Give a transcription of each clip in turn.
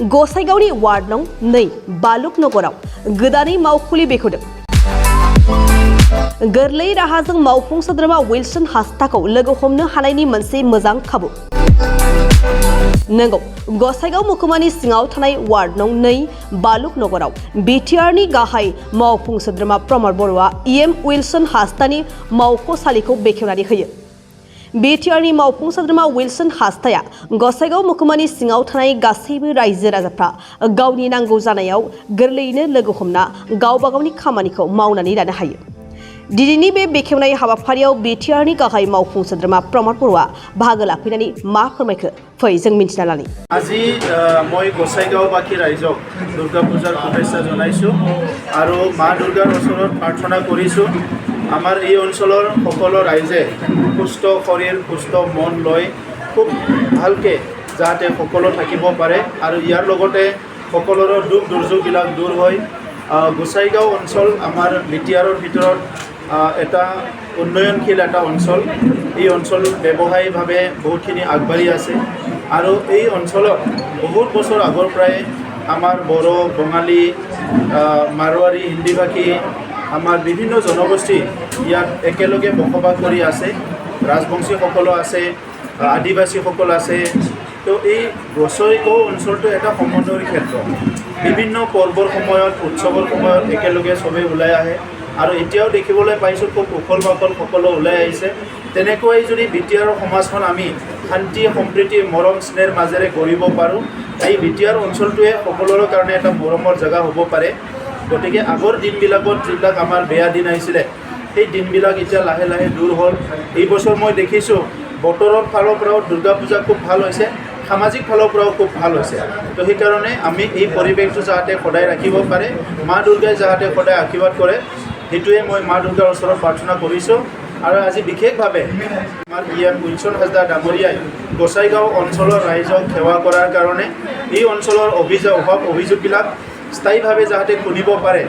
गसाइगावनि ward नं 2 बालुकनगराव गोदानै मावखुलि बेखेवदों। गोरलै राहाजों मावफुं सोद्रोमा उइलसन हास्थाखौ लोगो हमनो हानायनि मोनसे मोजां खाबु। नंगौ, गसाइगाव महकुमानि सिङाव थानाय वार्ड नं 2 बालुकनगराव बिटिआरनि गाहाय मावफुं सोद्रोमा प्रमद बर'आ उइलसन हास्थानि मावख'सालिखौ बेखेवनानै होयो। बिटिआरनि मावफुं सोद्रोमा उइलसन हास्थाया गसाइगाव महकुमानि सिङाव थानाय गासैबो रायजो राजाफ्रा गावनि नांगौ जानायाव गोरलैयैनो लोगो हमना गावबा गावनि खामानिखौ मावनानै लानो हायो। दिनैनि बे बेखेवनाय हाबाफारियाव बिटिआरनि गाहाय मावफुं सोद्रोमा प्रमद बर'आ बाहागो लाफैनानै मा फोरमायखो फै जों मिन्थिना लानि। আজি মই গোসাইগাঁওবাসী ৰাইজক দুৰ্গা পূজাৰ শুভেচ্ছা জনাইছোঁ আৰু মা দুৰ্গাৰ ওচৰত প্ৰাৰ্থনা কৰিছোঁ আমাৰ এই অঞ্চলৰ সকলো ৰাইজে সুস্থ শৰীৰ সুস্থ মন লৈ খুব ভালকৈ যাতে সকলো থাকিব পাৰে আৰু ইয়াৰ লগতে সকলোৰে দুখ দুৰ্যোগবিলাক দূৰ হৈ গোসাইগাঁও অঞ্চল আমাৰ বিটিআৰৰ ভিতৰত এটা উন্নয়নশীল এটা অঞ্চল। এই অঞ্চল ব্যৱসায়িকভাৱে বহুতখিনি আগবাঢ়ি আছে আৰু এই অঞ্চলত বহুত বছৰ আগৰ পৰাই আমাৰ বড়ো বঙালী মাৰোৱাৰী হিন্দীভাষী আমাৰ বিভিন্ন জনগোষ্ঠী ইয়াত একেলগে বসবাস কৰি আছে। ৰাজবংশীসকলো আছে, আদিবাসীসকল আছে। তো এই গোসাইগাঁও অঞ্চলটো এটা সমন্বয়ৰ ক্ষেত্ৰ। বিভিন্ন পৰ্বৰ সময়ত উৎসৱৰ সময়ত একেলগে চবেই ওলাই আহে আৰু এতিয়াও দেখিবলৈ পাইছোঁ খুব উখল মাখল সকলো ওলাই আহিছে। তেনেকৈ যদি বিটিআৰৰ সমাজখন আমি শান্তি সম্প্ৰীতি মৰম স্নেহৰ মাজেৰে গঢ়িব পাৰোঁ, এই বিটিআৰ অঞ্চলটোৱে সকলোৰে কাৰণে এটা মৰমৰ জেগা হ'ব পাৰে। গতিকে আগৰ দিনবিলাকত যিবিলাক আমাৰ বেয়া দিন আহিছিলে সেই দিনবিলাক এতিয়া লাহে লাহে দূৰ হ'ল। এই বছৰ মই দেখিছোঁ বতৰৰ ফালৰ পৰাও দুৰ্গা পূজা খুব ভাল হৈছে, সামাজিক ফালৰ পৰাও খুব ভাল হৈছে। তো সেইকাৰণে আমি এই পৰিৱেশটো যাতে সদায় ৰাখিব পাৰে, মা দুৰ্গাই যাতে সদায় আশীৰ্বাদ কৰে, সেইটোৱে মই মা দুৰ্গাৰ ওচৰত প্ৰাৰ্থনা কৰিছোঁ। আৰু আজি বিশেষভাৱে আমাৰ উইলसन হাজদা ডাঙৰীয়াই গোসাইগাঁও অঞ্চলৰ ৰাইজক সেৱা কৰাৰ কাৰণে এই অঞ্চলৰ অভিযোগবিলাক স্থায়ীভাৱে যাতে শুনিব পাৰে,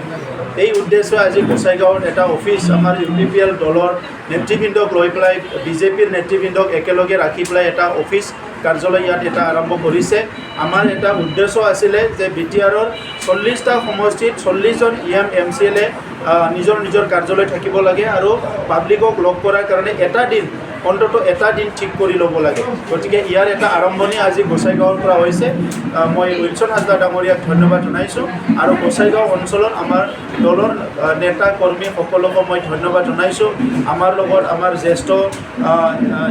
এই উদ্দেশ্যে আজি গোসাইগাঁৱত এটা অফিচ আমাৰ UPPL দলৰ নেতৃবৃন্দক লৈ পেলাই বিজেপিৰ নেতৃবৃন্দক একেলগে ৰাখি পেলাই এটা অফিচ কাৰ্যালয় ইয়াত এটা আৰম্ভ কৰিছে। আমাৰ এটা উদ্দেশ্য আছিলে যে বিটিআৰৰ 40টা সমষ্টিত 40জন MCLA নিজৰ নিজৰ কাৰ্যালয় থাকিব লাগে আৰু পাব্লিকক লগ কৰাৰ কাৰণে অন্ততঃ এটা দিন ঠিক কৰি ল'ব লাগে। গতিকে ইয়াৰ এটা আৰম্ভণি আজি গোসাইগাঁৱৰ পৰা হৈছে। মই উইলसन হাজদা ডাঙৰীয়াক ধন্যবাদ জনাইছোঁ আৰু গোসাইগাঁও অঞ্চলত আমাৰ দলৰ নেতা কৰ্মী সকলোকে মই ধন্যবাদ জনাইছোঁ। আমাৰ লগত আমাৰ জ্যেষ্ঠ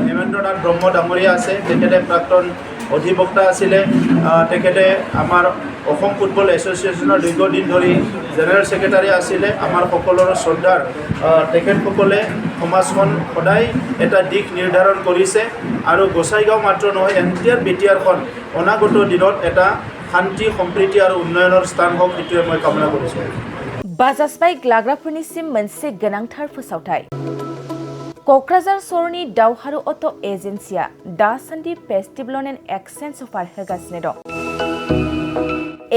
হেমেন্দ্ৰনাথ ব্ৰহ্ম ডাঙৰীয়া আছে, তেখেতে প্ৰাক্তন অধিবক্তা আছিলে, তেখেতে আমাৰ অসম ফুটবল এছ'চিয়েশ্যনৰ দীৰ্ঘদিন ধৰি জেনেৰেল ছেক্ৰেটাৰী আছিলে। আমাৰ সকলোৰে শ্ৰদ্ধাৰ তেখেতসকলে সমাজখন সদায় এটা দিশ নিৰ্ধাৰণ কৰিছে আৰু গোসাইগাঁও মাত্ৰ নহয়, এনটিআৰ বিটিআৰখন অনাগত দিনত এটা শান্তি সম্প্ৰীতি আৰু উন্নয়নৰ স্থান হওক, সেইটোৱে মই কামনা কৰিছোঁ। बाजास्पाइक लाग्राफोरनिसिम मोनसे गोनांथार फोसावथाय। क'क्राझार सहरनि दावहारु अट' एजेन्सिया दासान्दि फेस्टिभेल एन्ड एक्सचेन्ज अफार होगासिनो दं।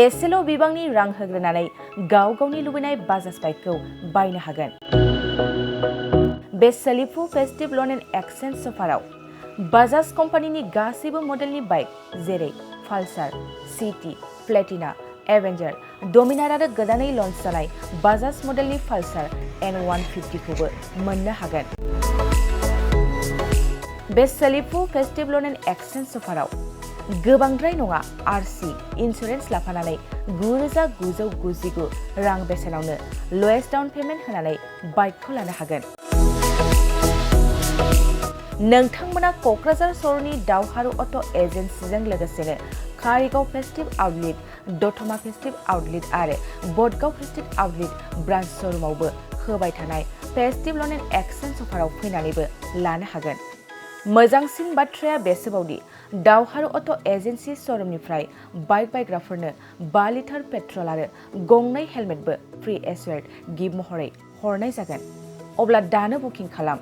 एसेल' बिबांनि रां होग्रोनानै गाव गावनि लुबैनाय बाजाज बाइकखौ बायनो हागोन। बे सोलिफु फेस्टिभेल एन्ड एक्सचेन्ज अफाराव बाजाज कम्पानिनि गासैबो मडेलनि बाइक जेरै पालसार, सिटी, प्लेटिना, एवेन्जार, डमिनार आरो गोदानै लन्च जानाय बाजाज मडेलनि पालसार N150 खौबो मोननो हागोन। बे सोलिफु फेस्टिभेल एन्ड एक्सचेन्ज अफाराव गोबांद्राय नङा, RC इन्सुरेन्स लाफानानै 9,999 रां बेसेनावनो लवेस्ट डाउन पेमेन्ट होनानै बाइकखौ लानो हागोन। नोंथांमोना क'क्राझार सहरनि दावहारु अट' एजेन्सिजों लोगोसेनो कारिगाव फेस्टिभ आउटलेट, दतमा फेस्टिभ आउटलेट आरो बडगाव फेस्टिभ आउटलेट ब्रान्च श'रुमावबो होबाय थानाय फेस्टिभेल एन्ड एक्सचेन्ज अफाराव फैनानैबो लानो हागोन। मोजांसिन बाथ्राया बेसोबावदि दावहारु अट' एजेन्सि श'रुमनिफ्राय बाइक बायग्राफोरनो 5 लिटार पेट्रल आरो गंनै हेलमेटबो फ्रि एसुवेर्ड गिफ्ट महरै हरनाय जागोन। अब्ला दानो बुकिं खालाम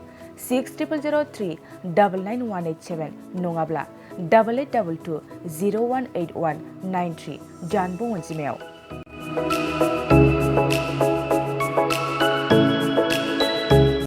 6003999187 नङाब्ला 8822 018193 जानबुं अनजिमायाव।